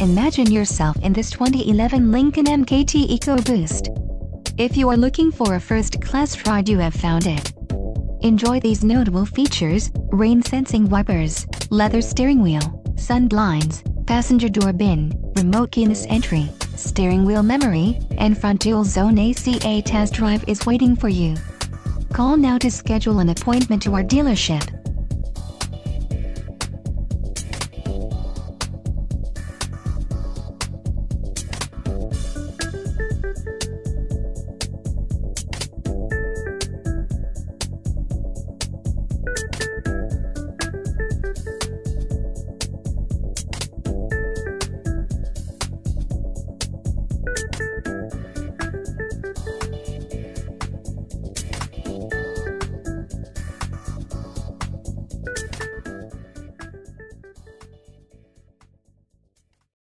Imagine yourself in this 2011 Lincoln MKT EcoBoost. If you are looking for a first-class ride, you have found it. Enjoy these notable features: rain-sensing wipers, leather steering wheel, sun blinds, passenger door bin, remote keyless entry, steering wheel memory, and front dual zone AC. A test drive is waiting for you. Call now to schedule an appointment to our dealership.